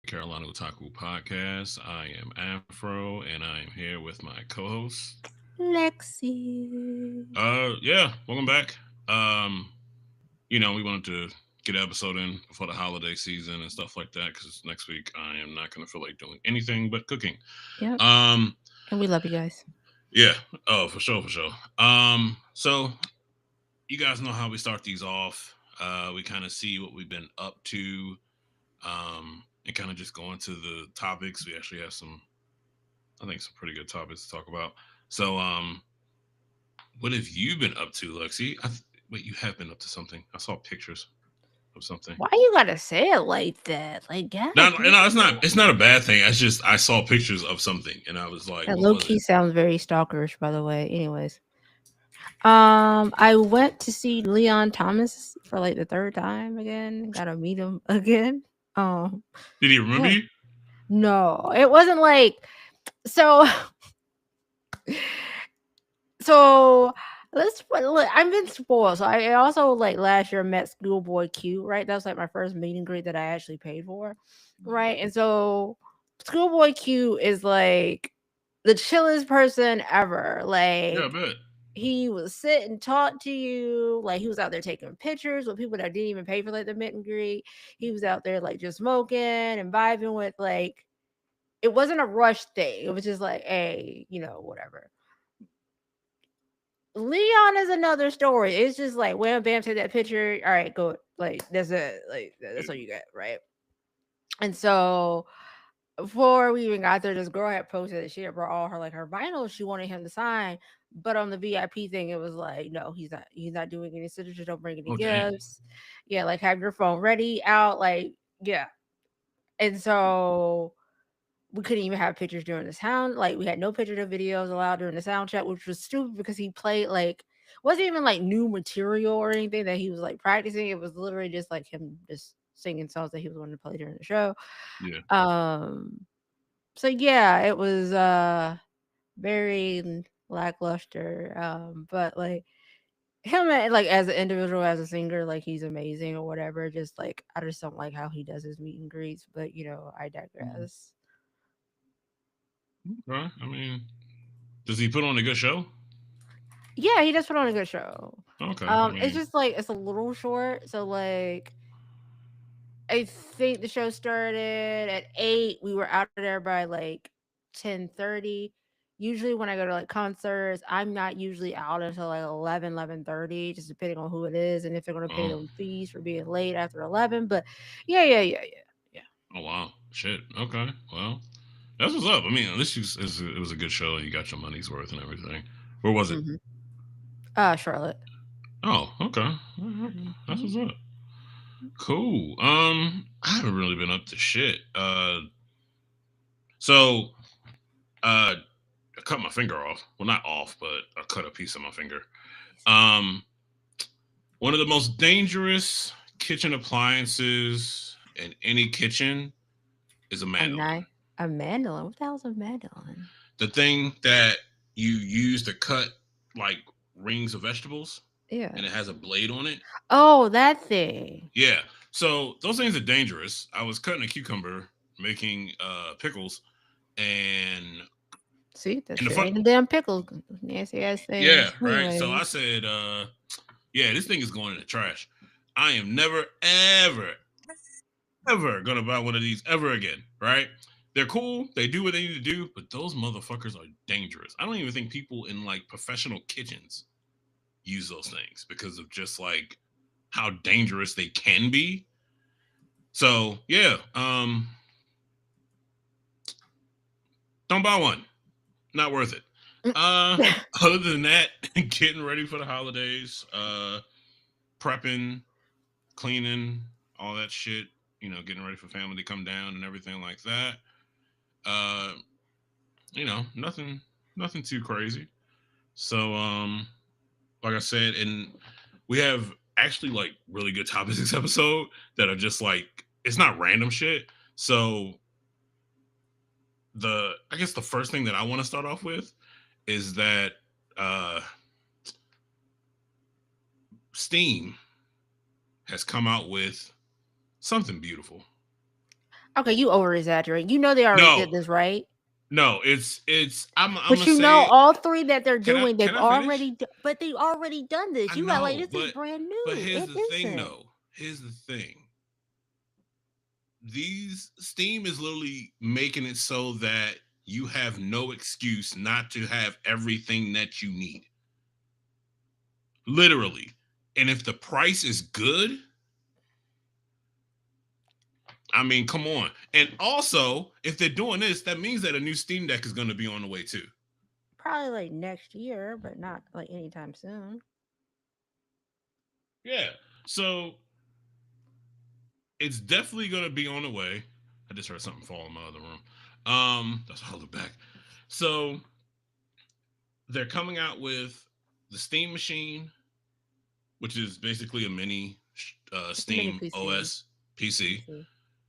Carolina Otaku podcast. I am Afro, and I am here with my co-host. Lexi. Yeah, welcome back. Um, we wanted to get an episode in before the holiday season and stuff like that because next week I am not going to feel like doing anything but cooking. Yep. Um, And we love you guys. yeah, oh for sure, for sure. So you guys know how we start these off. We kind of see what we've been up to, and kind of just go into the topics. We actually have I think, some pretty good topics to talk about. So, what have you been up to, Lexi? Wait, you have been up to something. I saw pictures of something. Why you gotta say it like that? Like, God, No, damn. no, it's not. It's not a bad thing. It's just I saw pictures of something, and I was like, That "What low was it?" key sounds very stalkerish, by the way. Anyways, I went to see Leon Thomas for like the third time again. Got to meet him again. Um, Did he remember yeah. you? No, it wasn't like so. So I've been spoiled. So I also like last year met Schoolboy Q, right? That was like my first meet and greet that I actually paid for, right? And so Schoolboy Q is like the chillest person ever. Yeah, I Like bet. he would sit and talk to you. Like he was out there taking pictures with people that didn't even pay for like the meet and greet. He was out there like just smoking and vibing with like it wasn't a rush thing. It was just like, hey, whatever. Leon is another story. It's just like wham bam, take that picture. All right, go. Like that's it. Like that's all you get, right? And so before we even got there, this girl had posted that she had brought all her vinyls she wanted him to sign. But on the VIP thing, it was like, no, he's not doing any signatures, don't bring any Oh, dang. gifts. Yeah, like have your phone ready out, like, yeah. And so we couldn't even have pictures during the sound. Like we had no pictures or videos allowed during the sound check, which was stupid because he played like wasn't even like new material or anything that he was like practicing. It was literally just like him just singing songs that he was going to play during the show. Yeah. Um so yeah, it was very lackluster. But like him like as an individual, as a singer, like he's amazing or whatever. Just like I just don't like how he does his meet and greets, but I digress. Okay. I mean, does he put on a good show? Yeah, he does put on a good show. Okay. I It's mean, just like it's a little short, so like I think the show started at 8. We were out of there by like 10:30. Usually when I go to like concerts, I'm not usually out until like 11:30, just depending on who it is and if they're gonna pay oh, them fees for being late after 11. But yeah, yeah, yeah, yeah, yeah. oh wow, shit. Okay. Well, that's what's up. I mean, at least it was a good show. You got your money's worth and everything. Where was it? Mm-hmm. Charlotte. Oh, okay. That's Mhm. what's up. Cool. I haven't really been up to shit. So I cut my finger off. Well, not off, but I cut a piece of my finger. Um, one of the most dangerous kitchen appliances in any kitchen is a A mandolin. knife, a mandolin. What the hell's a mandolin? The thing that you use to cut like rings of vegetables, Yeah. and it has a blade on it. Oh, that thing. Yeah. So those things are dangerous. I was cutting a cucumber, making pickles, and See, that in the shit front. ain't a damn pickle. Nasty ass Yeah, things. right. So I Anyways. said, yeah, this thing is going in the trash. I am never, ever, ever gonna buy one of these ever again. Right? They're cool. They do what they need to do, but those motherfuckers are dangerous. I don't even think people in like professional kitchens use those things because of just like how dangerous they can be. So yeah, don't buy one. Not worth it. Uh, other than that, getting ready for the holidays, prepping, cleaning, all that shit. Getting ready for family to come down and everything like that. Uh, nothing, nothing too crazy. So, like I said, and we have actually like really good topics this episode that are just like it's not random shit. So I guess the first thing that I want to start off with is that uh Steam has come out with something beautiful. Okay, you over exaggerate. You know they already No, did this, right? no, it's I'm But gonna you know say, all 3 that they're can I doing, can they've I finish? already d but they already done I this. You act like know, this is brand but new. here's It the thing isn't. though. Here's the thing. These Steam is literally making it so that you have no excuse not to have everything that you need. Literally. And if the price is good, I mean, come on. And also, if they're doing this, that means that a new Steam Deck is going to be on the way too. Probably, like, next year, but not, like, anytime soon. Yeah. So it's definitely going to be on the way. I just heard something fall in my other room. That's why I look back. So they're coming out with the Steam machine, which is basically a mini Mini Steam PC. OS PC. PC.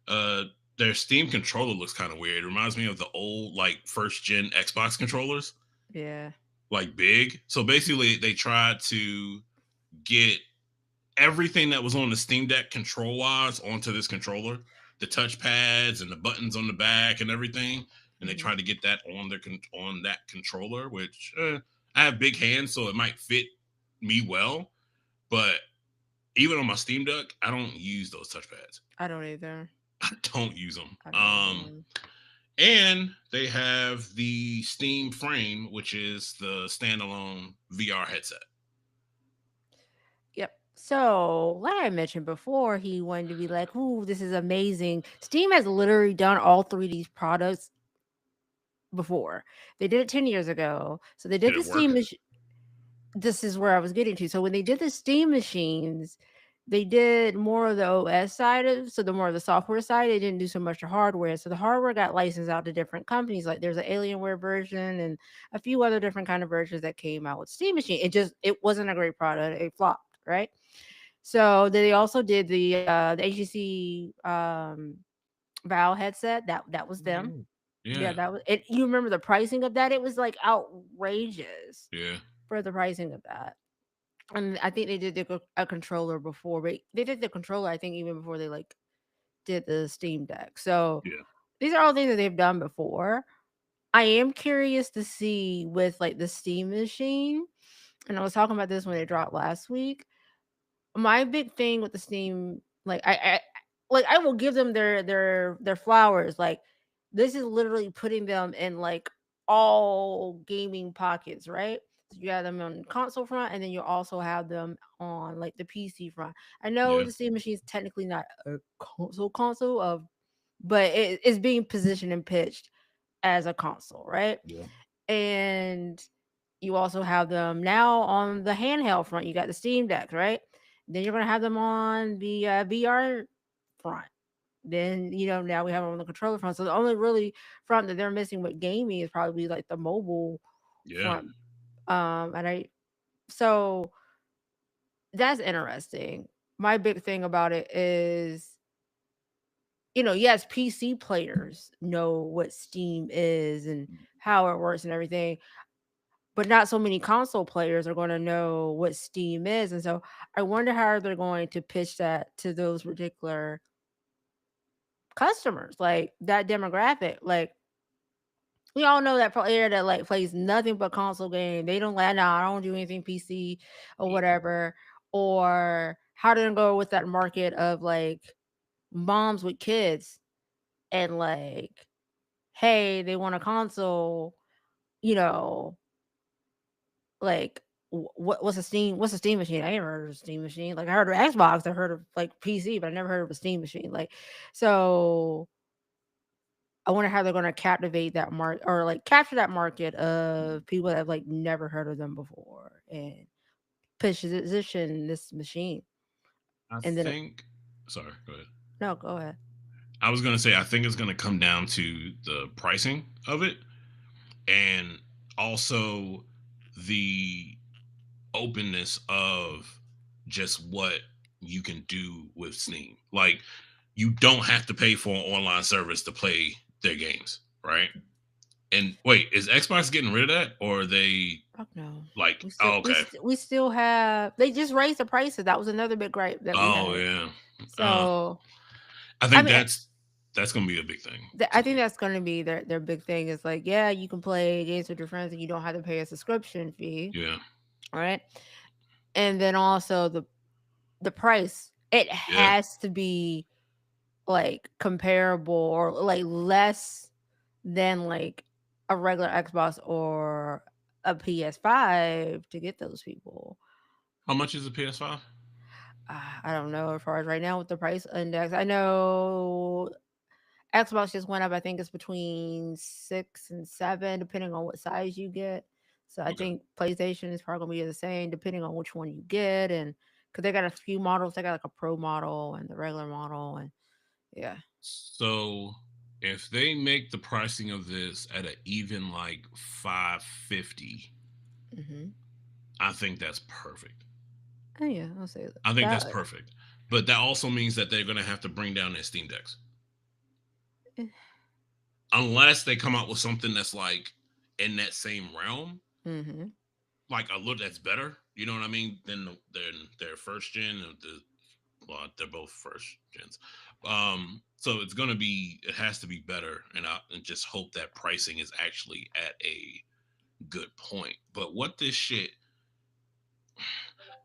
Uh, their Steam controller looks kind of weird. It reminds me of the old like first gen Xbox controllers, Yeah. like big. So basically, they tried to get everything that was on the Steam Deck control wise onto this controller, the touch pads and the buttons on the back and everything, and they Mhm. tried to get that on on that controller. Which I have big hands, so it might fit me well, but even on my Steam Deck, I don't use those touchpads. I don't either. I don't use them. I don't either. And they have the Steam Frame, which is the standalone VR headset. Yep. So, like I mentioned before, he wanted to be like, "Ooh, this is amazing." Steam has literally done all 3 of these products before. They did it 10 years ago. So they did Did the it work? Steam this is where I was getting to. So when they did the Steam machines, they did more of the OS side of so the more of the software side. They didn't do so much the hardware. So the hardware got licensed out to different companies. Like there's an Alienware version and a few other different kind of versions that came out with Steam machine. It wasn't a great product. It flopped, right? So they also did the HTC Valve headset. That was them. Yeah, Yeah. that was it. You remember the pricing of that? It was like outrageous Yeah. for the pricing of that. And I think they did a controller before, but they did the controller, I think, even before they like did the Steam Deck. So Yeah. these are all things that they've done before. I am curious to see with like the Steam machine, and I was talking about this when it dropped last week. My big thing with the Steam, like I will give them their flowers. Like this is literally putting them in like all gaming pockets, right? So you have them on console front, and then you also have them on like the PC front. I know Yeah. the Steam machine is technically not a console of, but it is being positioned and pitched as a console, right? Yeah. And you also have them now on the handheld front. You got the Steam Decks, right? Then you're gonna have them on the VR front. Then now we have them on the controller front. So the only really front that they're missing with gaming is probably like the mobile Yeah. front. And I so that's interesting. My big thing about it is, yes, PC players know what Steam is and how it works and everything, but not so many console players are going to know what Steam is. And so I wonder how they're going to pitch that to those particular customers, like that demographic. Like we all know that player that like plays nothing but console game. They don't like, no, I don't do anything PC or Yeah. whatever. Or how to go with that market of like moms with kids and like, hey, they want a console, you know, like what's a Steam machine? I never heard of a Steam machine. Like I heard of Xbox, I heard of like PC, but I never heard of a Steam machine. Like so I wonder how they're gonna captivate that market or like capture that market of people that have like never heard of them before and position this machine. I And then think. Sorry. Go ahead. no, go ahead. I was gonna say I think it's gonna come down to the pricing of it, and also the openness of just what you can do with Steam. Like you don't have to pay for an online service to play their games, right? And wait, is Xbox getting rid of that, or are they Fuck no. like, We oh, still we okay, st- we still have they just raised the prices. That was another big gripe that we oh had. yeah, uh, So I I think mean that's. That's gonna be a big thing I to think me. that's going to be their big thing is like, yeah, you can play games with your friends and you don't have to pay a subscription fee, Yeah, right? And then also the price, it yeah. has to be like comparable or like less than like a regular Xbox or a PS5 to get those people. How much is the PS5? I don't know as far as right now with the price index. I know Xbox just went up. I think it's between 6 and 7, depending on what size you get. So I Okay. think PlayStation is probably gonna be the same, depending on which one you get, and because they got a few models, they got like a pro model and the regular model, and yeah. So if they make the pricing of this at an even like 550, Hmm. I think that's perfect. Oh yeah, I'll say I think that's that. perfect. But that also means that they're gonna have to bring down their Steam decks. Unless they come out with something that's like in that same realm, Mm-hmm. like a look that's better. You know what I mean? Than their first gen of the well, they're both first gens. So it's gonna be it has to be better, and just hope that pricing is actually at a good point. But what this shit,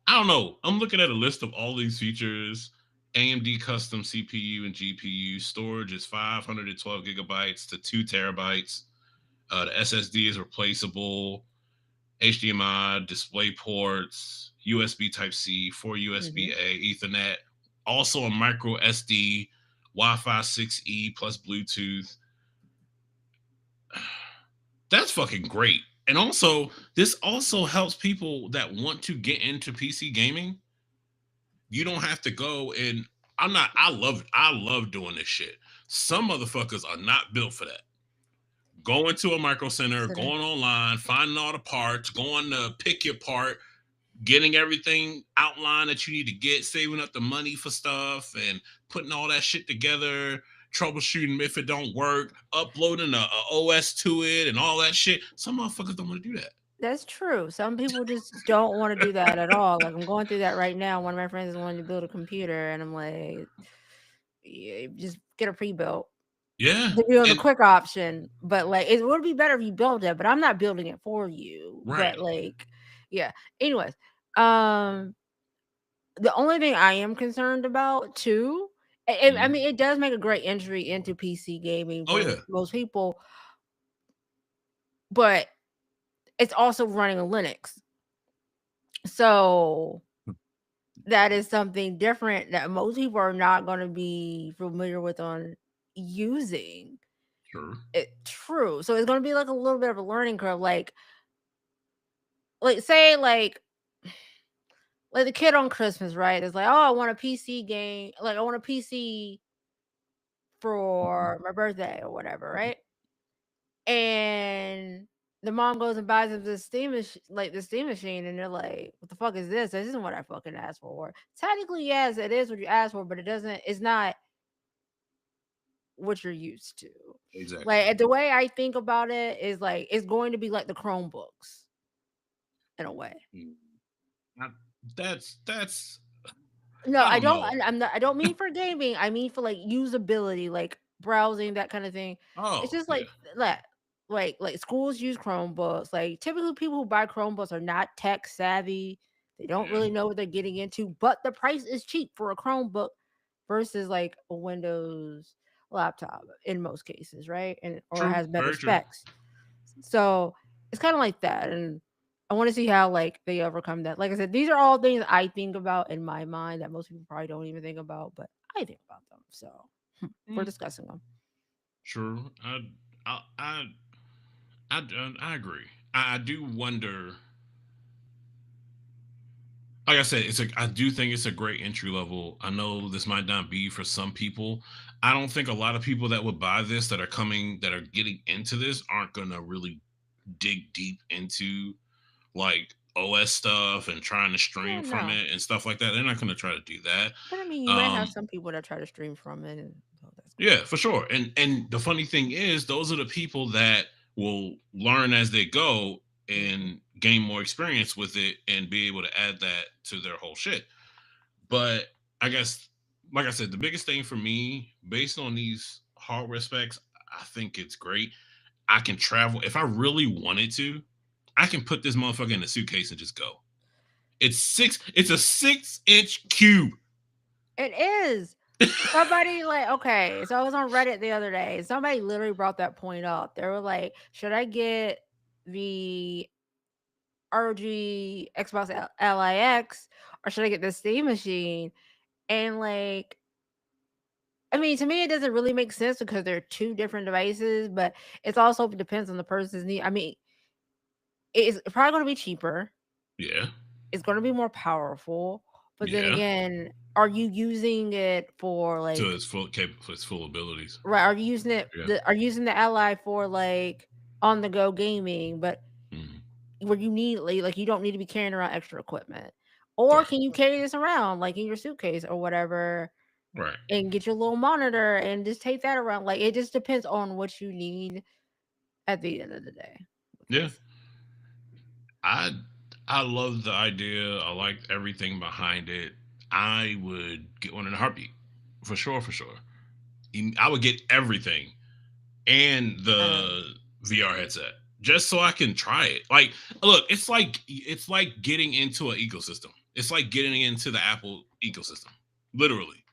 I don't know. I'm looking at a list of all these features. AMD custom CPU and GPU storage is 512 gigabytes to 2 terabytes. The SSD is replaceable. HDMI, display ports, USB Type C, 4 Mm-hmm. USB A, Ethernet, also a micro SD, Wi Fi 6E plus Bluetooth. That's fucking great. And also, this also helps people that want to get into PC gaming. You don't have to go and I love doing this shit. Some motherfuckers are not built for that. Going to a micro center, So going online, finding all the parts, going to pick your part, getting everything outlined that you need to get, saving up the money for stuff, and putting all that shit together, troubleshooting if it don't work, uploading a OS to it, and all that shit. Some motherfuckers don't want to do that. that's true. Some people just don't want to do that at all. Like I'm going through that right now. One of my friends is wanting to build a computer, and I'm like, yeah, just get a pre-built. Yeah, To be on the and quick option, but, like, it would be better if you built it, but I'm not building it for you, right. but, like, yeah. Anyways, um, the only thing I am concerned about too, I Mhm. mean, it does make a great entry into PC gaming Oh for yeah, most people, but it's also running a Linux. So, that is something different that most people are not gonna be familiar with on using sure. it. True. So, it's gonna be, like, a little bit of a learning curve, say like the kid on Christmas, right? Is like, oh, I want a PC game, like I want a PC Mhm. for my birthday or whatever, right? And the mom goes and buys him this the Steam machine, and they're like, "What the fuck is this? This isn't what I fucking asked for." Technically, yes, it is what you asked for, but it doesn't. It's not what you're used to. Exactly. Like the way I think about it is like it's going to be like the Chromebooks in a way. Mm. I- that's No, I I don't don't. know. I'm not. I don't mean for gaming. I mean for like usability, like browsing, that kind of thing. It's Oh just yeah, like that. Like schools use Chromebooks. Like typically, people who buy Chromebooks are not tech savvy. They don't yeah, really know what they're getting into. But the price is cheap for a Chromebook versus like a Windows laptop in most cases, right? And or true, has better very true. specs. So it's kind of like that. And I want to see how like they overcome that. Like I said, these are all things I think about in my mind that most people probably don't even think about, but I think about them. So we're Mm, discussing them. true. I, I, I agree. I do wonder. Like I said, I do think it's a great entry level. I know this might not be for some people. I don't think a lot of people that would buy this that are getting into this aren't gonna really dig deep into like OS stuff and trying to Yeah, stream from no. it and stuff like that. They're not gonna try to do that. But I mean, you might have Um, some people that try to stream from it, and so that's cool. yeah, for sure. And the funny thing is, those are the people that will learn as they go Hmm. and gain more experience with it and be able to add that to their whole shit. But I guess, like I said, the biggest thing for me, based on these hardware specs, I think it's great. I can travel if I really wanted to. I can put this motherfucker in a suitcase and just go. It's a 6-inch cube. It is. Somebody like okay, so I was on Reddit the other day. Somebody literally brought that point up. They were like, "Should I get the ROG Xbox LIX or should I get the Steam machine?" And like, I mean, to me, it doesn't really make sense because they're two different devices, but it's also depends on the person's need. I mean, it's probably going to be cheaper. Yeah. It's going to be more powerful, but then Yeah. again, are you using it for To like its full capable, its full abilities. right? Are you using it? Yeah. Are you using the Ally for like on the go gaming, but Mm-hmm. where you need like you don't need to be carrying around extra equipment, or Right. can you carry this around like in your suitcase or whatever, Right. and get your little monitor and just take that around? Like it just depends on what you need at the end of the day with Yeah. this. I I love the idea. I like everything behind it. I would get one in a heartbeat, for sure, for sure. I would get everything and Um, the VR headset just so I can try it. Like, look, it's like getting into an ecosystem. It's like getting into the Apple ecosystem. Literally,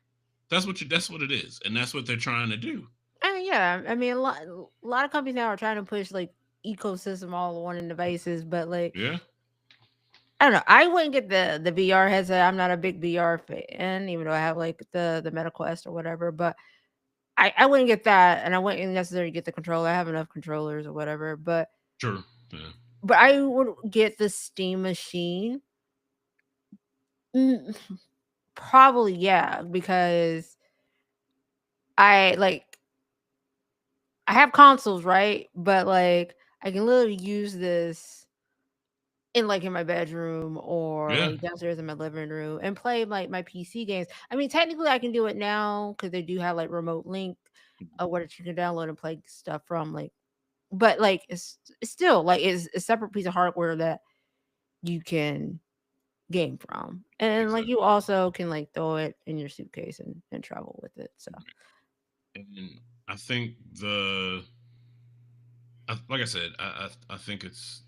that's what it is, and that's what they're trying to do. and yeah, I mean a lot of companies now are trying to push like ecosystem all on one devices, but like Yeah, I don't know. I wouldn't get the VR headset. I'm not a big VR fan, even though I have like the Meta Quest or whatever. But I wouldn't get that, and I wouldn't necessarily get the controller. I have enough controllers or whatever. sure. Yeah, But I would get the Steam machine. Mm, probably yeah, because I like I have consoles, right? But like I can literally use this in like in my bedroom or yeah, like downstairs in my living room and play like my PC games. I mean, technically I can do it now because they do have like remote link where you can download and play stuff from like, but like it's still like it's a separate piece of hardware that you can game from. And like exactly. you also can like throw it in your suitcase and travel with it. So And I think like I said, I think it's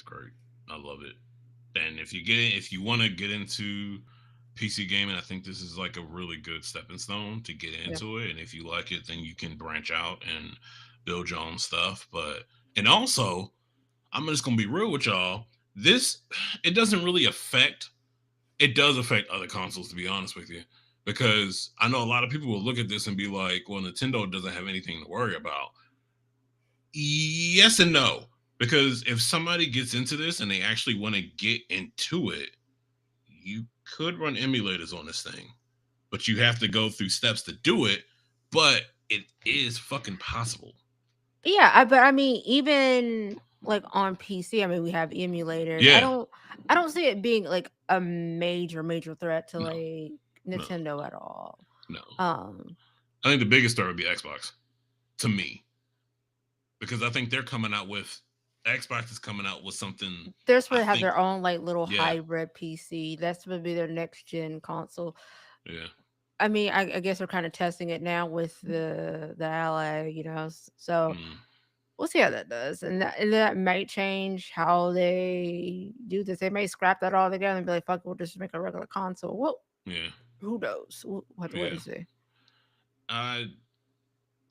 great. I love it. And if you want to get into PC gaming, I think this is like a really good stepping stone to get yeah. into it. And if you like it, then you can branch out and build your own stuff. But and also, I'm just gonna be real with y'all. This it doesn't really affect. It does affect other consoles, to be honest with you, because I know a lot of people will look at this and be like, "Well, Nintendo doesn't have anything to worry about." Yes and no, because if somebody gets into this and they actually want to get into it, you could run emulators on this thing, but you have to go through steps to do it. But it is fucking possible. Yeah, but I mean, even like on PC, I mean, we have emulators. Yeah. I don't see it being like a major threat to No. like No. Nintendo at all. No. Um, I think the biggest threat would be Xbox to me, because I think they're coming out with Xbox is coming out with something. they're I supposed to have think. their own like little Yeah. hybrid PC. That's supposed to be their next gen console. Yeah. I mean, I guess we're kind of testing it now with the Ally, so Mm, we'll see how that does, and that might change how they do this. They may scrap that all together and be like, "Fuck, we'll just make a regular console." Well, yeah. who knows? We'll have to wait Yeah. and see. I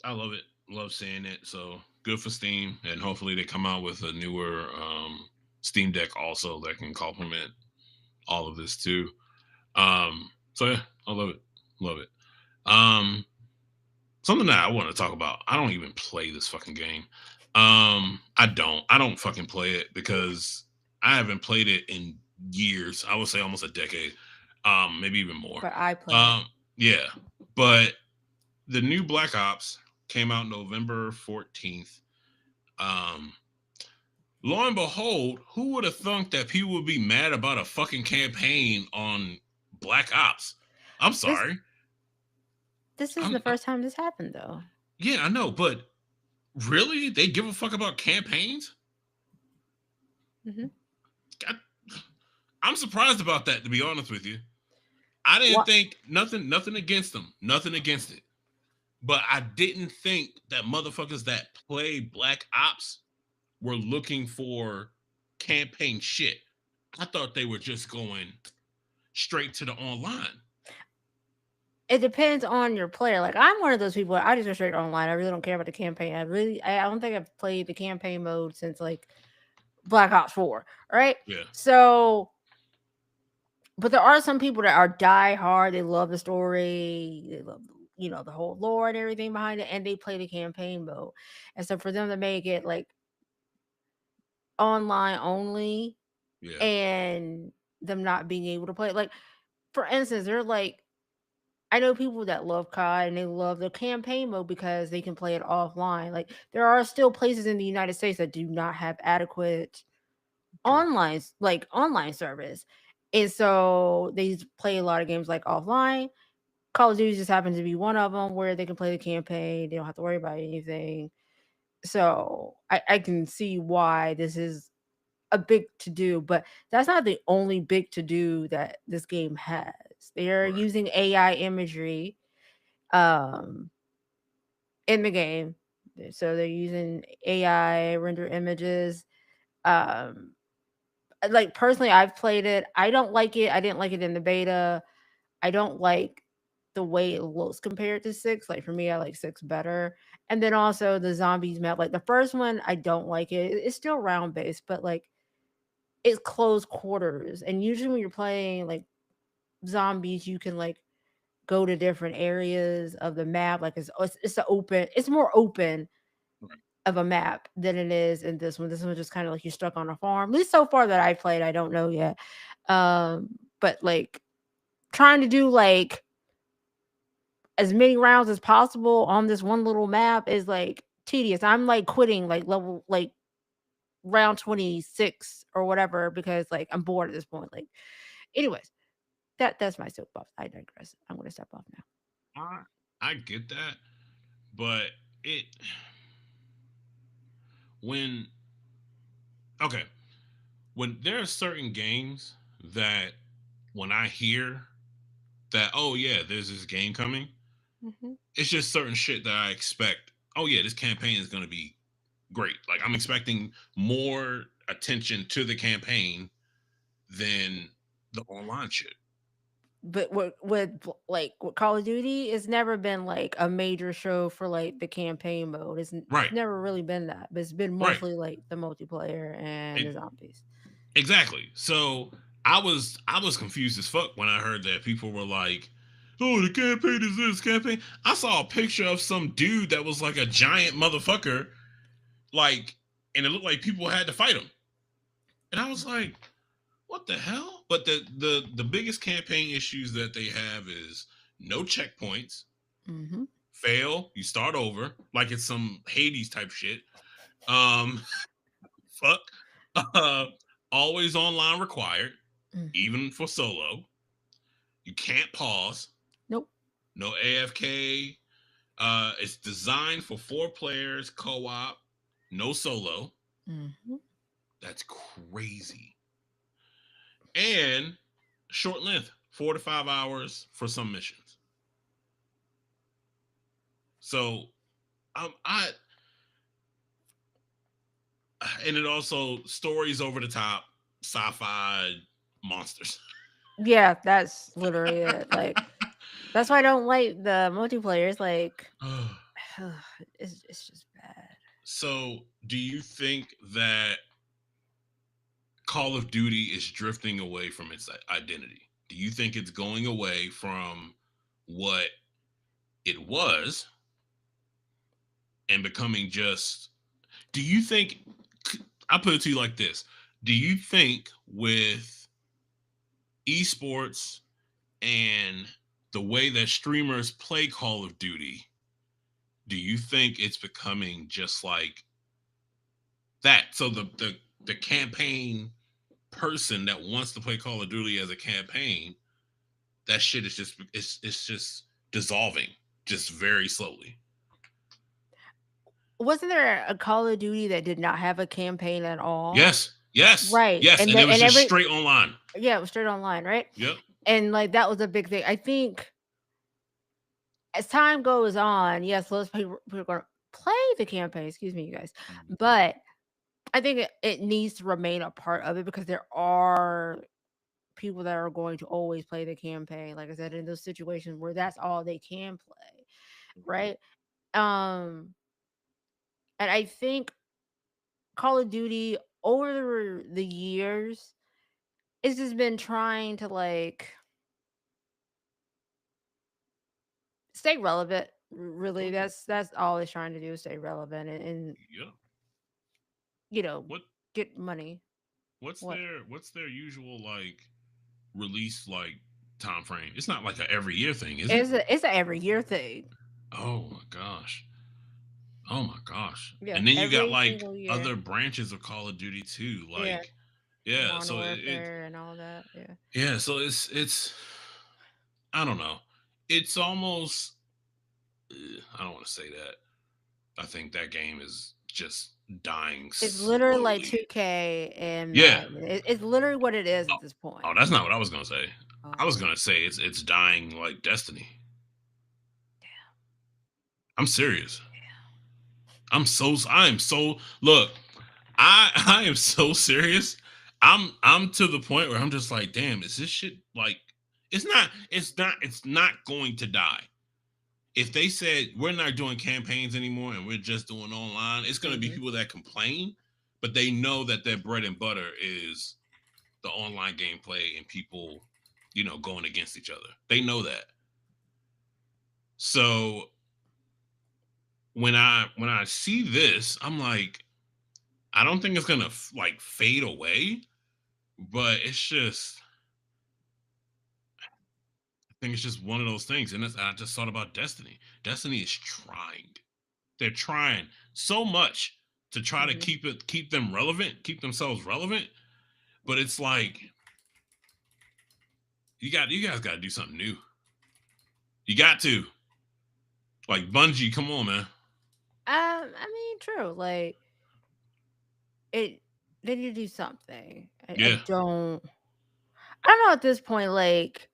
I love it. Love seeing it. So good for Steam, and hopefully they come out with a newer Steam Deck also that can complement all of this too. So yeah, I love it. Love it. Um, Something that I want to talk about. I don't even play this fucking game. I don't. I don't fucking play it because I haven't played it in years. I would say almost a decade. Maybe even more. But I play it. Um, yeah. But the new Black Ops came out November 14th. Um, Lo and behold, who would have thunk that people would be mad about a fucking campaign on Black Ops? I'm This sorry. this isn't I'm the first time this happened though. yeah, I know, but really, they give a fuck about campaigns? Hmm. God, I'm surprised about that, to be honest with you. I didn't What? think nothing against them, nothing against it. but I didn't think that motherfuckers that play Black Ops were looking for campaign shit. I thought they were just going straight to the online. It depends on your player. Like I'm one of those people. I just go straight online. I really don't care about the campaign. I don't think I've played the campaign mode since like Black Ops 4. Right. Yeah, So, but there are some people that are die hard. They love the story. They love the whole lore and everything behind it, and they play the campaign mode. And so for them to make it like online only yeah, and them not being able to play, like for instance, they're like I know people that love COD and they love the campaign mode because they can play it offline. Like there are still places in the United States that do not have adequate true. online service. And so they play a lot of games like offline. Call of Duty just happens to be one of them where they can play the campaign. They don't have to worry about anything. So I can see why this is a big to do, but that's not the only big to do that this game has. They're Right, using AI imagery um in the game. So they're using AI render images. Um like personally I've played it. I don't like it. I didn't like it in the beta. I don't like the way it looks compared to 6. Like for me I like 6 better. And then also the zombies map. Like the first one I don't like it. It's still round based, but like it's close quarters. And usually when you're playing like zombies, you can like go to different areas of the map. Like it's more open right. of a map than it is in this one. This one's just kind of like you're stuck on a farm. At least so far that I played, I don't know yet. But like trying to do like as many rounds as possible on this one little map is like tedious. I'm like quitting like level like round 26 or whatever because like I'm bored at this point. Like anyways, that's my soapbox. I digress. I'm gonna step off now. I I get that, but it when okay, when there are certain games that when I hear that, oh yeah, there's this game coming, Hmm. it's just certain shit that I expect. Oh yeah, this campaign is gonna be great. Like I'm expecting more attention to the campaign than the online shit. But with Call of Duty, it's never been like a major show for like the campaign mode. It's Right, never really been that. But it's been right. mostly like the multiplayer and the E- zombies. exactly. So I was confused as fuck when I heard that people were like, "Oh, the campaign is this campaign." I saw a picture of some dude that was like a giant motherfucker, like, and it looked like people had to fight him, and I was like, "What the hell?" But the biggest campaign issues that they have is no checkpoints. Hmm. Fail, you start over, like it's some Hades type shit. Um, fuck. Uh, always online required, Hmm. even for solo. You can't pause. Nope. No AFK. It's designed for 4 players, co-op, no solo. Hmm. That's crazy. And short length, 4 to 5 hours for some missions. So I and it also stories over the top, sci-fi monsters. Yeah, that's literally it. Like that's why I don't like the multiplayer. It's like it's just bad. So, do you think that Call of Duty is drifting away from its identity? Do you think it's going away from what it was and becoming just? Do you think? I put it to you like this: do you think with esports and the way that streamers play Call of Duty, do you think it's becoming just like that? So the campaign person that wants to play Call of Duty as a campaign, that shit is just it's just dissolving just very slowly. Wasn't there a Call of Duty that did not have a campaign at all? Yes, yes, Right. yes, and it was And just every straight online. yeah, it was straight online, right? Yep. And like that was a big thing. I think as time goes on, yes, those people are gonna play the campaign. Excuse me, you guys, Mhm. but I think it needs to remain a part of it because there are people that are going to always play the campaign. Like I said, in those situations where that's all they can play, right? Um, and I think Call of Duty over the years, it's just been trying to like stay relevant. Really, Okay. that's all it's trying to do is stay relevant and Yeah. you know What get money. what's What their usual like release like time frame? It's not like a every year thing, is it? it's a every year thing. Oh my gosh. Oh my gosh. Yeah, And then you got every like single year. other branches of Call of Duty too. Yeah, Like, yeah, Modern so it Warfare and all that. Yeah. yeah, so it's I don't know. It's almost I don't want to say that. I think that game is just dying It's literally like slowly. 2K and Yeah. Madden. It's literally what it is Oh, at this oh, point. that's not what I was gonna say. I was Oh, gonna say it's dying like Destiny. I'm serious. I am so look. I am so serious. I'm to the point where I'm just like, damn, is this shit like it's not going to die. If they said we're not doing campaigns anymore and we're just doing online, it's gonna be hmm people that complain, but they know that their bread and butter is the online gameplay and people, going against each other. They know that. So when I see this, I'm like, I don't think it's gonna like fade away, but it's just I think it's just one of those things. And I just thought about Destiny. Destiny is trying. They're trying so much to try to hmm keep them relevant, keep themselves relevant. But it's like you guys got to do something new. You got to like Bungie. Come on, man. I mean, true. Like it, they need to do something. Yeah. I don't know at this point. Like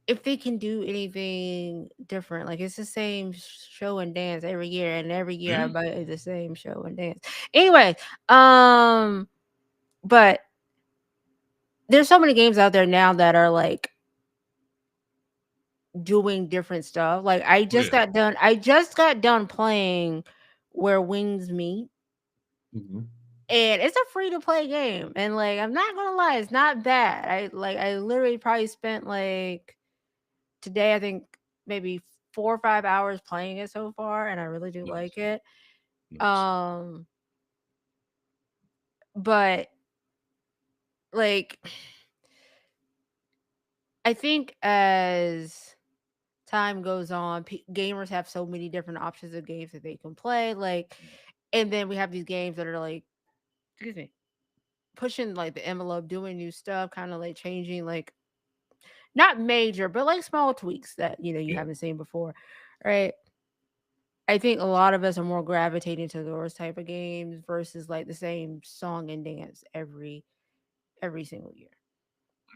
if they can do anything different. Like it's the same show and dance every year, and every year Yeah. I buy the same show and dance. Anyway, um, but there's so many games out there now that are like doing different stuff. Like Oh yeah. I just got done playing Where Wings Meet. Mhm. And it's a free to play game. And like I'm not gonna lie, it's not bad. I literally probably spent like today I think maybe 4 or 5 hours playing it so far and I really do Nice. like it. Nice. Um but like I think as time goes on, gamers have so many different options of games that they can play. Like, and then we have these games that are like, excuse me, pushing like the envelope, doing new stuff, kind of like changing, like not major, but like small tweaks that you Yeah. haven't seen before, right? I think a lot of us are more gravitating to those type of games versus like the same song and dance every single year.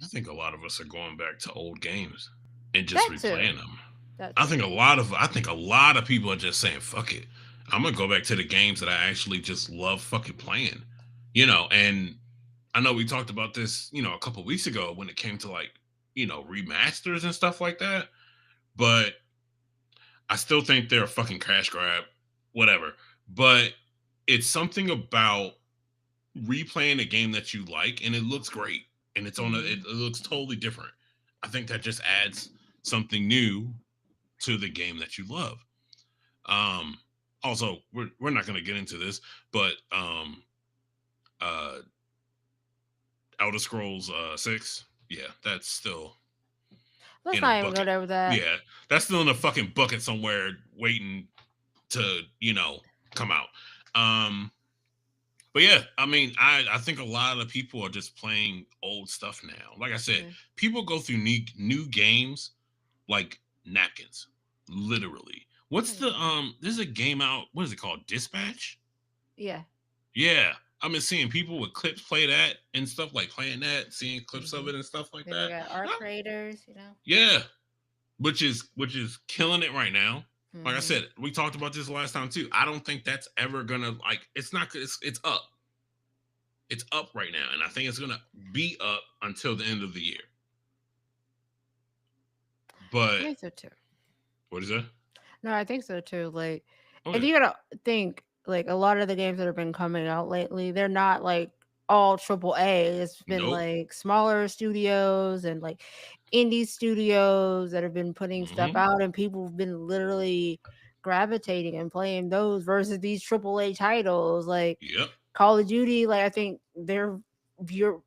I think a lot of us are going back to old games and just That too. replaying them. That I too. think a lot of people are just saying, "Fuck it, I'm gonna go back to the games that I actually just love fucking playing." And I know we talked about this, a couple weeks ago when it came to like, remasters and stuff like that. But I still think they're a fucking cash grab, whatever. But it's something about replaying a game that you like and it looks great and hmm it looks totally different. I think that just adds something new to the game that you love. Um Also, we're not going to get into this, but uh Elder Scrolls 6, yeah, that's still Let's in a not even go bucket. there with that. Yeah, that's still in a fucking bucket somewhere waiting to, come out. Um But yeah, I mean, I think a lot of people are just playing old stuff now. Like I said, Mhm. people go through new games like napkins, literally. What's the Mhm. There's a game out. What is it called? Dispatch. Yeah. Yeah, I've been seeing people with clips play that and stuff like playing that, seeing clips of hmm it and stuff like Then they that. got art Uh, creators. Yeah, which is killing it right now. Like I Mhm. said, we talked about this last time too. I don't think that's ever gonna like. It's not. It's up. It's up right now, and I think it's gonna be up until the end of the year. I But think so too. what is that? No, I think so too. Like, Oh and yeah, you gotta think like a lot of the games that have been coming out lately, they're not like all triple A. It's been nope. like smaller studios and like indie studios that have been putting stuff Hmm. out, and people have been literally gravitating and playing those versus these triple A titles like Yep. Call of Duty. Like, I think viewer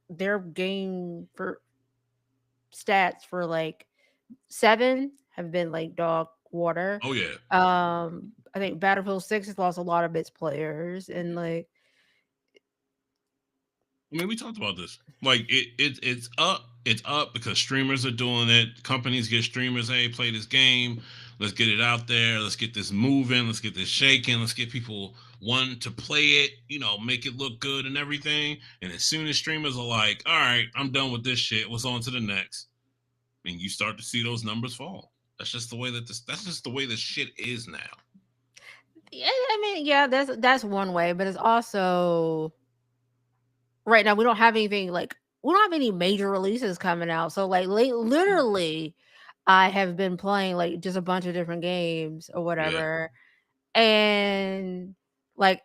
their game for stats for like 7 have been like dog water. Oh yeah. I think Battlefield 6 has lost a lot of its players and like I mean, we talked about this. Like it's up. It's up because streamers are doing it. Companies get streamers. Hey, play this game. Let's get it out there. Let's get this moving. Let's get this shaking. Let's get people one to play it. Make it look good and everything. And as soon as streamers are like, "All right, I'm done with this shit. What's on to the next?" I mean, you start to see those numbers fall. That's just the way that this. That's just the way this shit is now. yeah, I mean, yeah, that's one way, but it's also right now we don't have anything like we don't have any major releases coming out. So like literally I have been playing like just a bunch of different games or Yeah, whatever. And like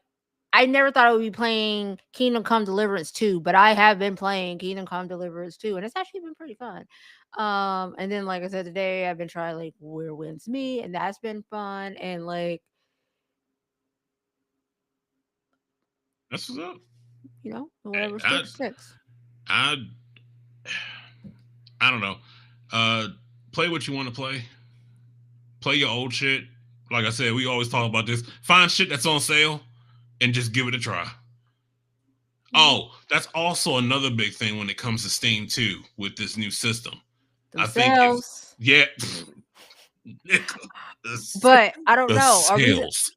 I never thought I would be playing Kingdom Come Deliverance 2, but I have been playing Kingdom Come Deliverance 2, and it's actually been pretty fun. And then like I said today, I've been trying like Where Winds Me, and that's been fun. And like, that's what's up. Hey, whatever sticks, sticks. I, I don't know. Uh, Play what you want to play. Play your old shit. Like I said, we always talk about this. Find shit that's on sale and just give it a try. Mhm. Oh, that's also another big thing when it comes to Steam too with this new system. I think if Themselves. yeah, the, But I don't the know. sales.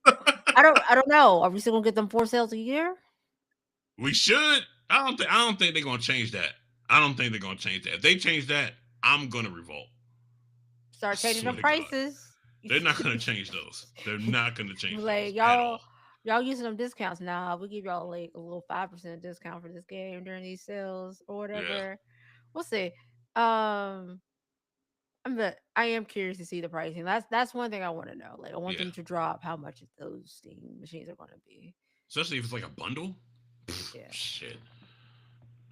I don't know. Are we still gonna get them 4 sales a year? We should. I don't think they're gonna change that. I don't think they're gonna change that. If they change that, I'm gonna revolt. I Start changing swear them to God. prices. They're not gonna change those. They're not gonna change those Like at y'all, all. y'all using them discounts now. We give y'all like a little 5% discount for this game during these sales or Yeah. whatever. We'll see. Um, I am curious to see the pricing. That's one thing I want to know. Like, I want Yeah. them to drop how much those Steam machines are going to be. Especially if it's like a bundle. Yeah. Shit.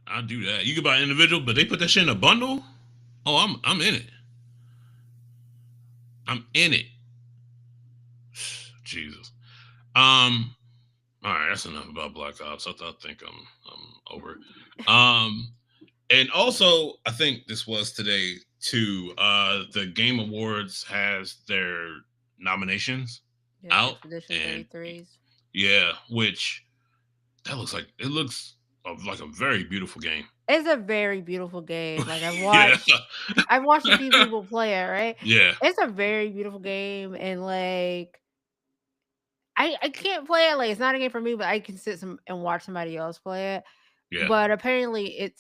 I'll do that. You can buy individual, but they put that shit in a bundle. Oh, I'm in it. I'm in it. Jesus. Um. All right, that's enough about Black Ops. I think I'm over it. And also, I think this was today too. The Game Awards has their nominations Yeah, out, Expedition and 33s. yeah, which that looks like it looks like a very beautiful game. It's a very beautiful game. Like Yeah, I've watched a few people play it, right? yeah, It's a very beautiful game and like I can't play it, like, it's not a game for me, but I can sit some and watch somebody else play it. yeah. But apparently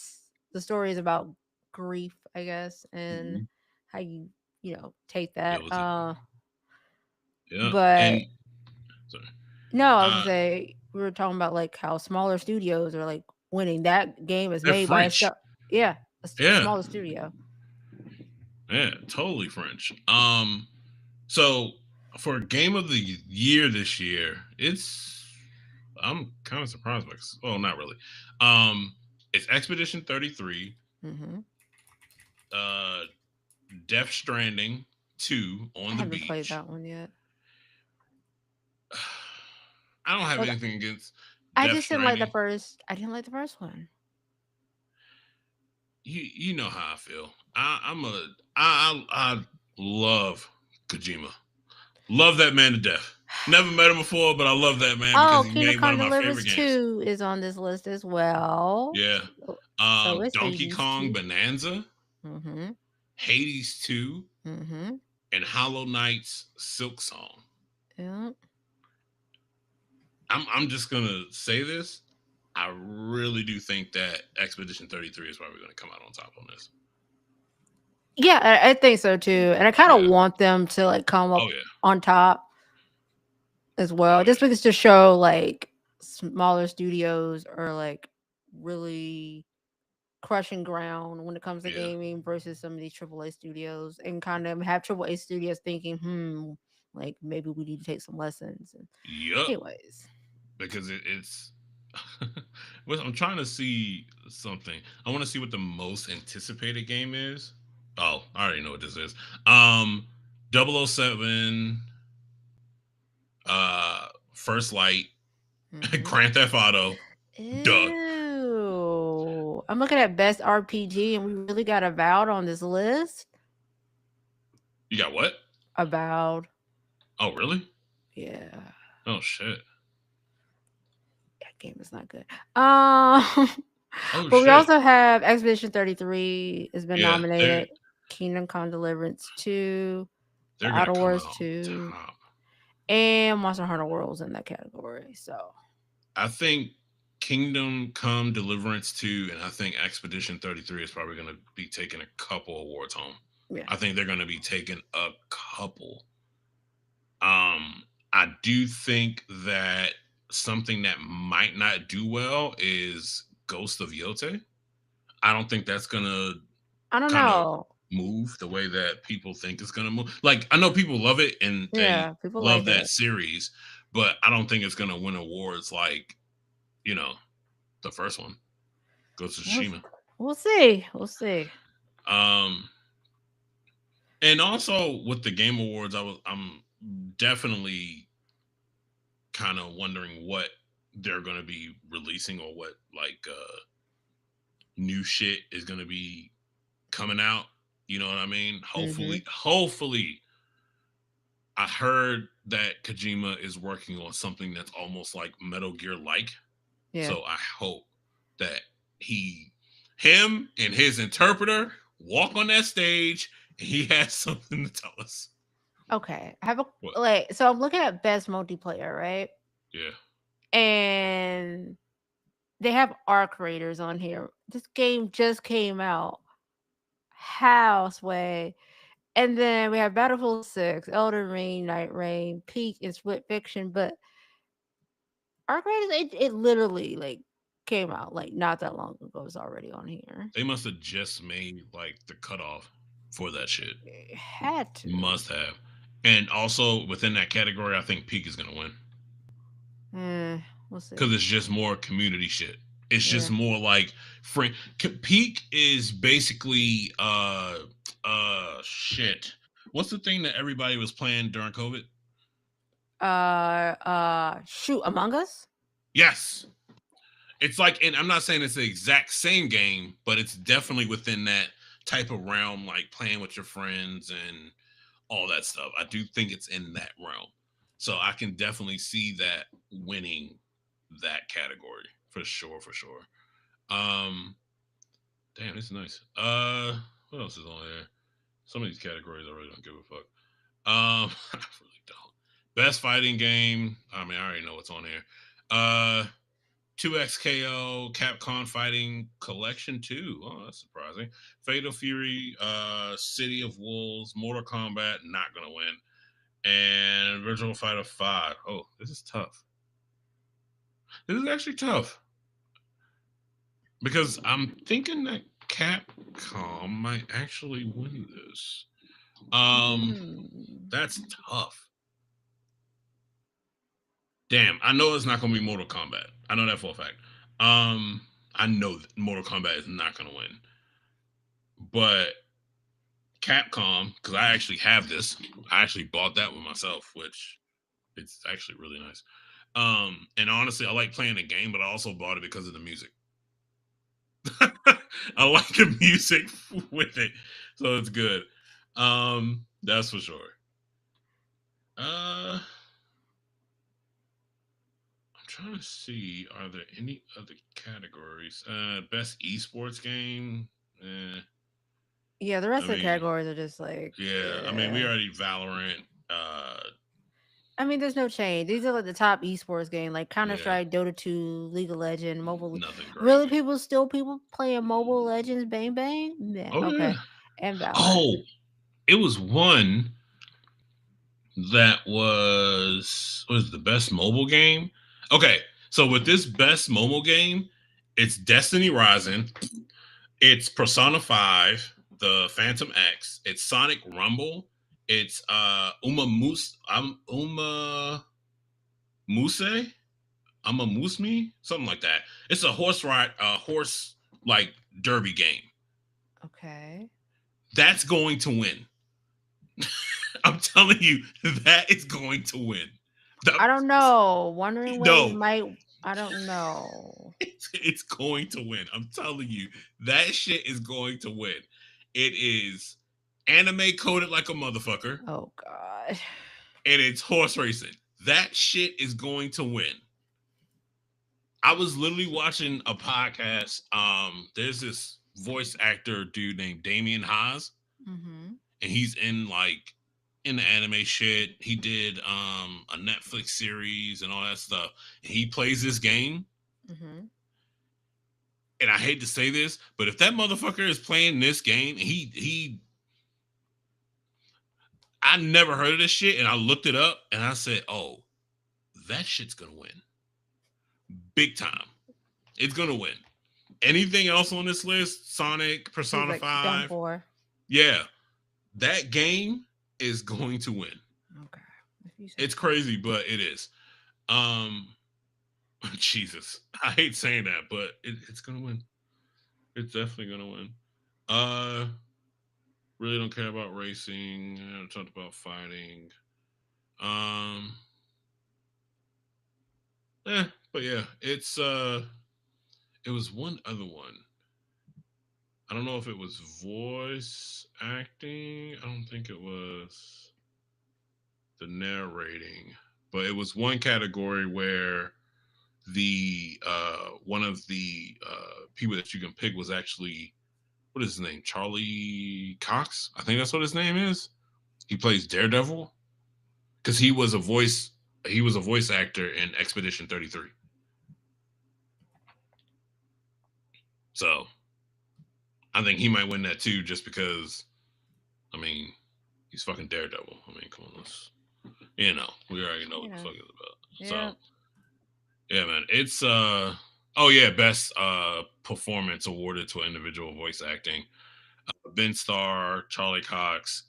the story is about grief, I guess, and Mhm. how take that. Deal with it. Yeah, But and sorry. no, I was gonna Uh, say we were talking about like how smaller studios are like winning. That game is they're made by French. yeah, a Yeah, smaller studio. yeah, totally French. So for game of the year this year, I'm kind of surprised by. Well, not really. Um, it's Expedition 33, Hmm. uh, Death Stranding 2 I on the haven't played beach. that one yet. I don't have Like anything against I Death just didn't like the Stranding. first. I didn't like the first one. You know how I feel. I love Kojima. Love that man to death. Never met him before, but I love that man because Oh, he Kingdom made one Come of my favorite Deliverance games. 2 is on this list as well. Yeah. So it's Donkey Hades Kong 2. Bonanza, Mhm. Hades 2, Mhm. and Hollow Knight's Silk Song. Yeah. I'm just gonna say this. I really do think that Expedition 33 is probably gonna come out on top on this. Yeah, I think so too, and I kind of Yeah. want them to like come up Oh yeah. on top as well, Oh just yeah. because to show like smaller studios are like really crushing ground when it comes to Yeah. gaming versus some of these AAA studios, and kind of have AAA studios thinking, like maybe we need to take some lessons. And Yup. anyways, Because it's. Well, I'm trying to see something. I want to see what the most anticipated game is. Oh, I already know what this is. Um, 007, First Light, hmm Grand Theft Auto. Duh. ew, I'm looking at best RPG, and we really got Avowed on this list. You got what? Avowed, Oh, really? yeah, Oh shit. that game is not good. Um, Oh but we shit. also have Expedition 33 has been Yeah, nominated, Kingdom Come Deliverance 2, they're The gonna Outer come Worlds out on 2, top. and Monster Hunter Worlds in that category. So I think Kingdom Come Deliverance 2 and I think Expedition 33 is probably gonna be taking a couple awards home. yeah, I think they're gonna be taking a couple. I do think that something that might not do well is Ghost of Yote. I don't think that's gonna I don't kind of know. move the way that people think it's gonna move. Like I know people love it and they Yeah, people love like that it. series, but I don't think it's gonna win awards like you know the first one, Ghost of We'll, Tsushima. we'll see. We'll see. Um, and also with the Game Awards, I'm definitely kind of wondering what they're gonna be releasing or what like new shit is gonna be coming out. You know what I mean? Hmm Hopefully, I heard that Kojima is working on something that's almost like Metal Gear like. Yeah. So I hope that he, him, and his interpreter walk on that stage and he has something to tell us. Okay. I have a What? like. So I'm looking at best multiplayer, right? Yeah. And they have Arc Raiders on here. This game just came out. Houseway. And then we have Battlefield 6, Elden Ring, Night Rain, Peak, and Split Fiction. But Arc Raiders, it literally like came out like not that long ago. It's already on here. They must have just made like the cutoff for that shit. It had to. Must have. And also within that category, I think Peak is gonna win We'll see. because it's just more community shit. It's just Yeah. more like friend. Peak is basically shit. What's the thing that everybody was playing during COVID? Shoot, Among Us. Yes, it's like, and I'm not saying it's the exact same game, but it's definitely within that type of realm, like playing with your friends and all that stuff. I do think it's in that realm, so I can definitely see that winning that category for sure, for sure. Um, damn, this is nice. What else is on here? Some of these categories I really don't give a fuck. I really don't. Best fighting game. I mean, I already know what's on here. 2XKO, Capcom Fighting Collection 2. Oh, that's surprising. Fatal Fury, City of Wolves, Mortal Kombat, not gonna win. And Virtual Fighter 5. Oh, this is tough. This is actually tough. Because I'm thinking that Capcom might actually win this. Um, Hmm. that's tough. Damn, I know it's not gonna be Mortal Kombat. I know that for a fact. Um, I know that Mortal Kombat is not gonna win. But Capcom, because I actually have this. I actually bought that one myself, which it's actually really nice. And honestly, I like playing the game, but I also bought it because of the music. I like the music with it, so it's good. That's for sure. I'm trying to see, are there any other categories? Best esports game. Eh, Yeah, the I rest of the mean, categories are just like, yeah. I mean, we yeah. already Valorant. I mean, there's no change. These are like the top esports game, like Counter Yeah, Strike, Dota 2, League of Legends, mobile. nothing Really, crazy. people playing Mobile Legends, bang bang. Yeah, Oh yeah, okay. and Ballad. Oh, it was one that was the best mobile game. Okay, so with this best mobile game, it's Destiny Rising, it's Persona 5, the Phantom X, it's Sonic Rumble, it's Muse, I'm a Moose Me, something like that. It's a horse like derby game. Okay. That's going to win. I'm telling you, that is going to win. That, I don't know. Wandering Ways no, might. I don't know. it's going to win. I'm telling you, that shit is going to win. It is anime coded like a motherfucker, Oh God. and it's horse racing. That shit is going to win. I was literally watching a podcast. There's this voice actor dude named Damien Haas, Mm-hmm. and he's in the anime shit. He did a Netflix series and all that stuff. And he plays this game, Mm-hmm. and I hate to say this, but if that motherfucker is playing this game, he I never heard of this shit, and I looked it up, and I said, "Oh, that shit's gonna win, big time. It's gonna win." Anything else on this list? Sonic, He's Persona like done 5, for. yeah, that game is going to win. Okay. If you say It's crazy, but it is. Um, Jesus, I hate saying that, but it's gonna win. It's definitely gonna win. Uh, really don't care about racing. I talked about fighting. Um, but yeah, it was one other one. I don't know if it was voice acting. I don't think it was the narrating, but it was one category where the one of the people that you can pick was actually, what is his name, Charlie Cox, I think that's what his name is. He plays Daredevil because he was a voice actor in Expedition 33. So I think he might win that too, just because, I mean, he's fucking Daredevil. I mean, come on, we already know you what the know. fuck it's about. Yeah. So yeah, man. It's oh yeah, best performance awarded to individual voice acting. Ben Starr, Charlie Cox,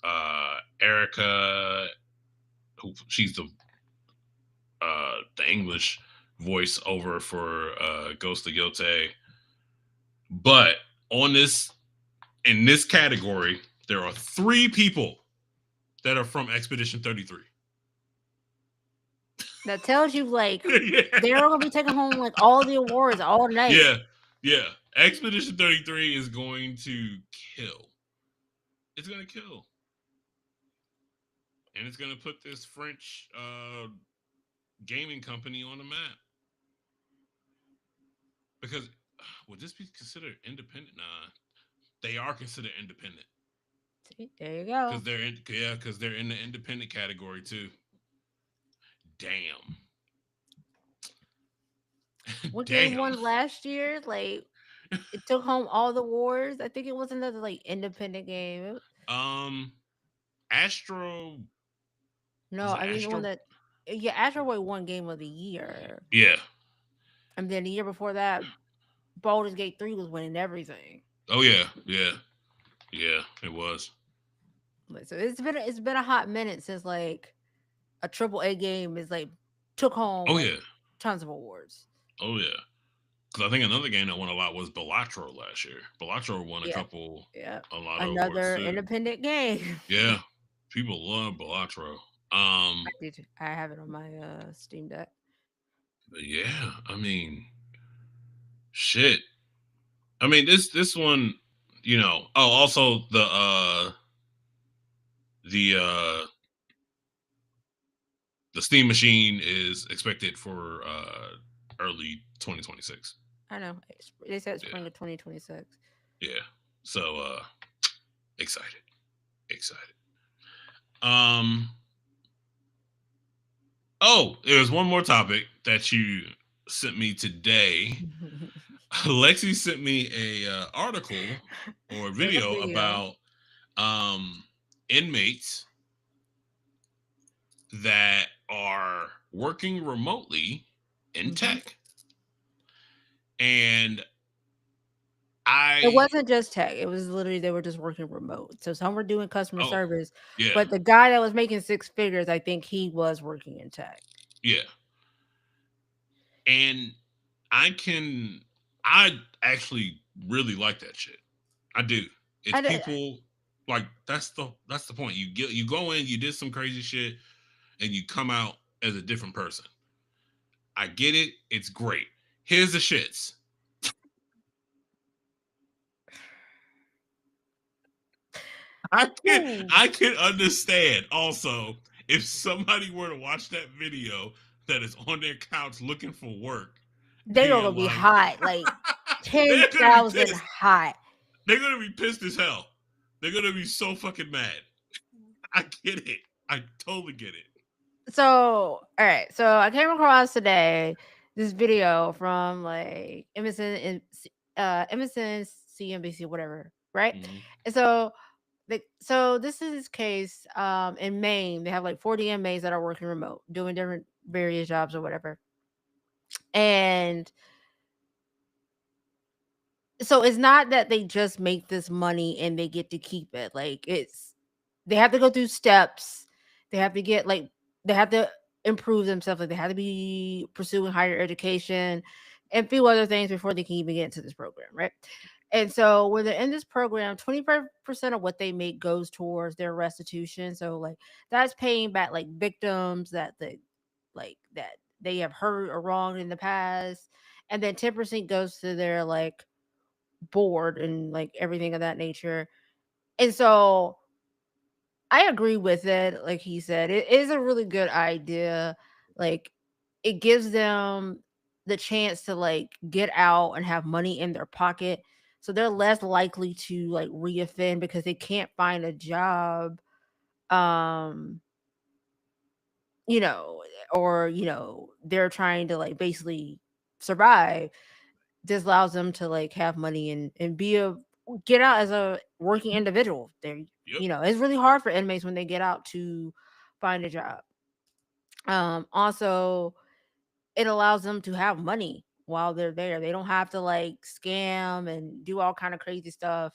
Erica, who she's the English voice over for Ghost of Yote. But on this in this category, there are 3 people that are from Expedition 33. That tells you like Yeah. they're gonna be taking home like all the awards all night. Yeah. Yeah. Expedition 33 is going to kill. It's going to kill. And it's going to put this French gaming company on the map. Because would this be considered independent? Nah, they are considered independent See, there you go. because they're in the independent category too. Damn. What game Damn. won last year? Like it took home all the awards. I think it was another like independent game. Um, Astro No, was it I mean the one Astro? that yeah, Astro Boy won Game of the Year, Yeah. and then the year before that, Baldur's Gate 3 was winning everything. Oh yeah. Yeah. Yeah. It was. Like, so it's been a hot minute since like a triple A game is like took home Oh like yeah. tons of awards. Oh yeah. Because I think another game that won a lot was Balatro last year. Balatro won Yeah, yeah. a lot of awards Another too. independent game. Yeah. People love Balatro. I did. I have it on my Steam Deck. But yeah, I mean, shit. I mean, this one, Oh, also the the Steam Machine is expected for early 2026. I know. They said Yeah, spring of 2026. yeah. So excited, excited. Um. Oh, there's one more topic that you sent me today. Lexi sent me a article or a There's a video video. about um, inmates that are working remotely in Mm-hmm. tech. And It I, wasn't just tech. It was literally they were just working remote. So some were doing customer oh, service, yeah, but the guy that was making six figures, I think he was working in tech. yeah. And I can, I actually really like that shit. I do. It's And people like that's the point. You go in, you did some crazy shit, and you come out as a different person. I get it. It's great. Here's the shits. I can Ooh, I can understand also if somebody were to watch that video that is on their couch looking for work, they are being gonna be like, hot, like they're gonna be 10,000 pissed. hot. They're gonna be pissed as hell. They're gonna be so fucking mad. I get it. I totally get it. So, all right. So I came across today this video from like MSN, CNBC, whatever, right? Mhm. And so, so this is this case in Maine. They have like 40 inmates that are working remote, doing different various jobs or whatever. And so it's not that they just make this money and they get to keep it. Like it's they have to go through steps. They have to get like they have to improve themselves. Like they have to be pursuing higher education and a few other things before they can even get into this program, right? And so when they're in this program, 25% of what they make goes towards their restitution. So like that's paying back like victims that they have hurt or wronged in the past. And then 10% goes to their like bored and like everything of that nature. And so I agree with it. Like he said, it is a really good idea. Like it gives them the chance to like get out and have money in their pocket. So they're less likely to like reoffend because they can't find a job. Um, you know, or they're trying to like basically survive. This allows them to like have money and be a get out as a working individual. They're Yep. it's really hard for inmates when they get out to find a job. Also, it allows them to have money while they're there. They don't have to like scam and do all kind of crazy stuff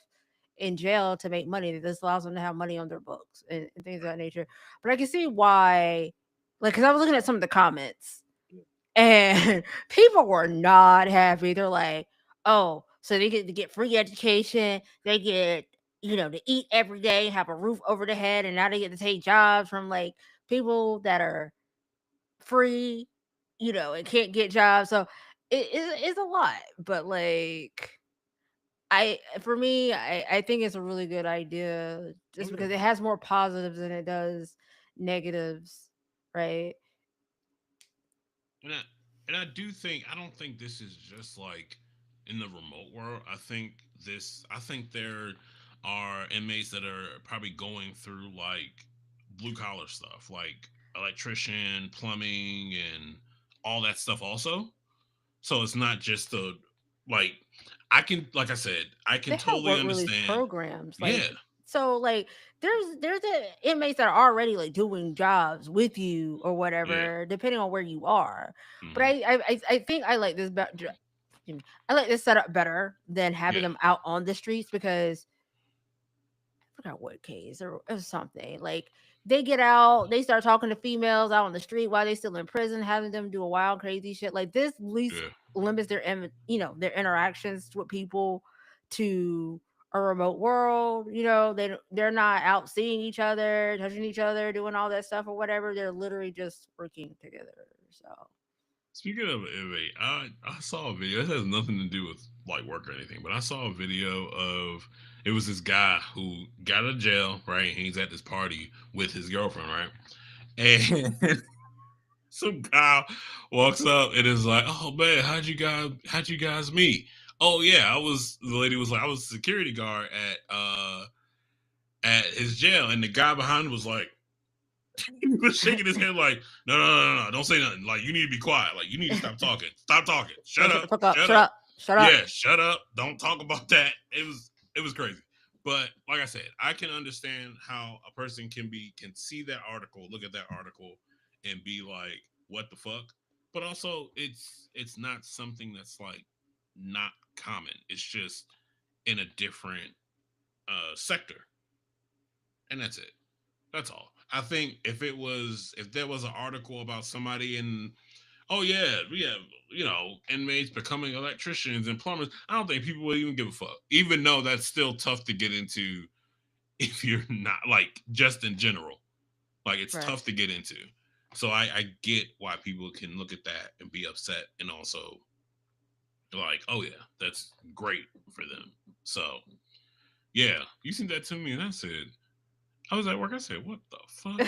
in jail to make money. This allows them to have money on their books and things of that nature. But I can see why, like, because I was looking at some of the comments and people were not happy. They're like, "Oh, so they get to get free education. They get, to eat every day, have a roof over their head, and now they get to take jobs from like people that are free, and can't get jobs." So it's a lot, but like for me, I think it's a really good idea Oh just yeah. because it has more positives than it does negatives, right? And I do think I don't think this is just like in the remote world. I think there are inmates that are probably going through like blue collar stuff, like electrician, plumbing, and all that stuff also. So it's not just the like like I said, I can They have totally work release understand. programs, Yeah, like there's the inmates that are already like doing jobs with you or yeah, whatever, depending on where you are. But hmm I think I like this better. I like this setup better than having yeah, them out on the streets because I forgot what case or something. Like they get out, they start talking to females out on the street while they still in prison, having them do a wild, crazy shit. Like this least yeah. limits their interactions with people to a remote world. They're not out seeing each other, touching each other, doing all that stuff or whatever. They're literally just working together. So Speaking of inmate, I saw a video. It has nothing to do with like work or anything, but I saw a video of it was this guy who got out of jail, right? And he's at this party with his girlfriend, right? And some guy walks up and is like, "Oh man, how'd you guys meet?" Oh yeah, the lady was like, I was a security guard at his jail, and the guy behind him was like, he was shaking his head like, no, no, no, no, no, don't say nothing. Like, you need to be quiet. Like, you need to stop talking. Stop talking. so Shut shut up. the fuck up, Shut shut up. up, shut up. Yeah, shut up. Don't talk about that. It was crazy. But like I said, I can understand how a person can see that article, look at that article, and be like, "What the fuck?" But also, it's not something that's like not common. It's just in a different sector, and that's it. That's all. I think if there was an article about somebody in, oh yeah, we have, inmates becoming electricians and plumbers, I don't think people would even give a fuck. Even though that's still tough to get into if you're not, like, just in general. Like, it's Right. tough to get into. So I get why people can look at that and be upset, and also like, oh yeah, that's great for them. So yeah, you sent that to me, and I said, I was at work. I said, what the fuck?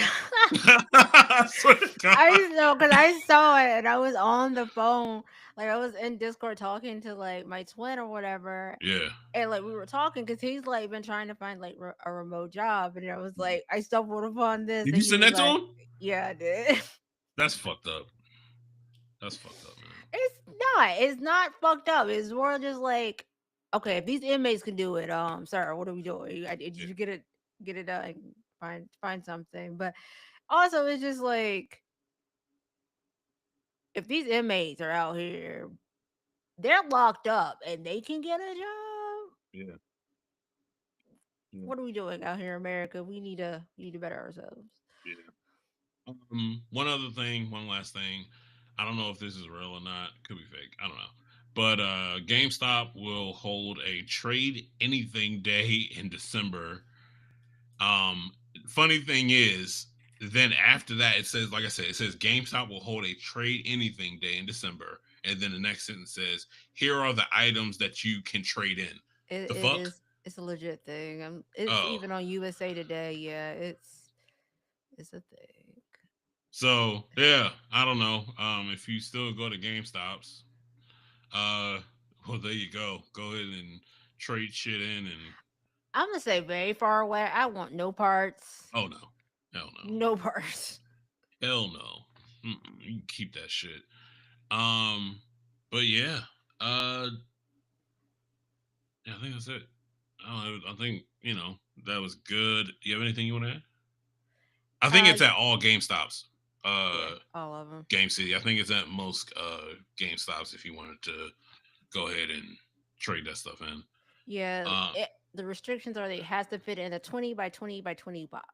I swear to God. I just know because I saw it and I was on the phone, like I was in Discord talking to like my twin or whatever, Yeah. and like we were talking because he's like been trying to find like a remote job, and I was like, I stumbled upon this, Did and you he send was that to like, him? yeah, I did. That's fucked up. That's fucked up, man. It's it's not fucked up. It's more just like, okay, if these inmates can do it, sir, what are we doing? Did Yeah. you get it done? Find something, but also it's just like if these inmates are out here, they're locked up and they can get a job. Yeah. Yeah. What are we doing out here in America? We need to better ourselves. Yeah. One other thing, one last thing. I don't know if this is real or not. Could be fake. I don't know. But GameStop will hold a trade anything day in December. Um, Funny thing is, then after that, it says, like I said, it says GameStop will hold a trade anything day in December, and then the next sentence says, "Here are the items that you can trade in." The It fuck? is it's a legit thing. It's Oh, even on USA Today. Yeah, it's a thing. so yeah, I don't know. If you still go to GameStops, uh, well, there you go. Go ahead and trade shit in, and I'm gonna say very far away. I want no parts. oh no, hell no, No parts. hell no. You can keep that shit. Um, but yeah, uh, yeah, I think that's it. I think that was good. You have anything you want to add? I think Uh, it's at all GameStops. yeah, Uh, all of them. Game City. I think it's at most GameStops if you wanted to go ahead and trade that stuff in. Yeah, Uh, the restrictions are that it has to fit in a 20 by 20 by 20 box.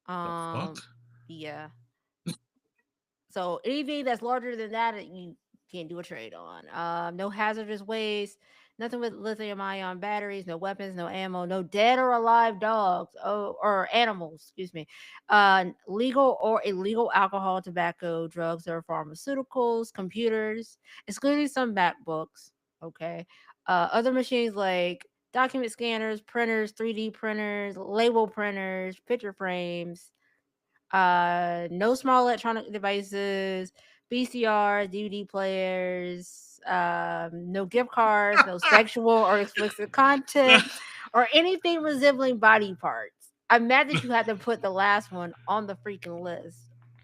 the Um, fuck? yeah. So anything that's larger than that, you can't do a trade on. No hazardous waste, nothing with lithium ion batteries, no weapons, no ammo, no dead or alive dogs, or animals, excuse me. Legal or illegal alcohol, tobacco, drugs, or pharmaceuticals, computers, excluding some MacBooks. Okay. Other machines like document scanners, printers, 3D printers, label printers, picture frames, no small electronic devices, VCRs, DVD players, no gift cards, no sexual or explicit content, or anything resembling body parts. I'm mad that you had to put the last one on the freaking list.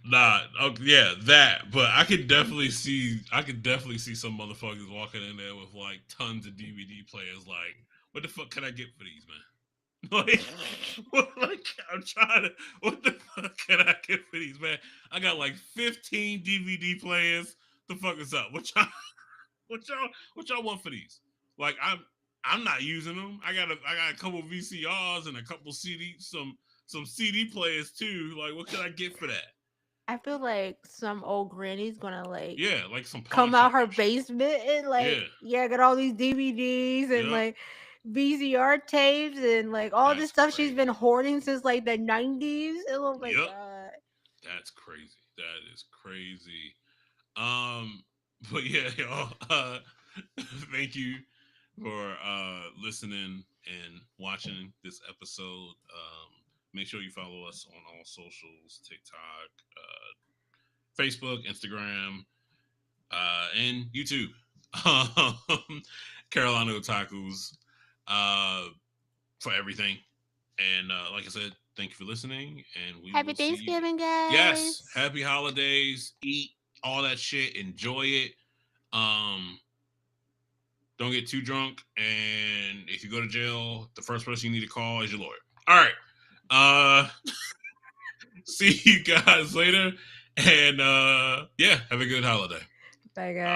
Like, Nah, okay, yeah, that. But I could definitely see some motherfuckers walking in there with like tons of DVD players. Like, what the fuck can I get for these, man? Like, like I'm trying to. What the fuck can I get for these, man? I got like 15 DVD players. The fuck is up? What y'all want for these? Like, I'm not using them. I got a couple VCRs and a couple some CD players too. Like, what can I get for that? I feel like some old granny's gonna like Yeah, like some pawn come out shop her shit. basement and Yeah, like, yeah, get all these DVDs and yep. like VCR tapes and like all this That's stuff she's been crazy. hoarding since like the 90s. Oh my Yep. god. That's crazy. That is crazy. Um, but yeah, y'all. Thank you for listening and watching this episode. Make sure you follow us on all socials: TikTok, Facebook, Instagram, and YouTube. Carolina Otakus uh, for everything. And like I said, thank you for listening, and we Happy will see you. Thanksgiving, Yes, guys. happy holidays. Eat all that shit. Enjoy it. Um, Don't get too drunk. And if you go to jail, the first person you need to call is your lawyer. All right. See you guys later. And yeah, have a good holiday. Bye, guys. Bye.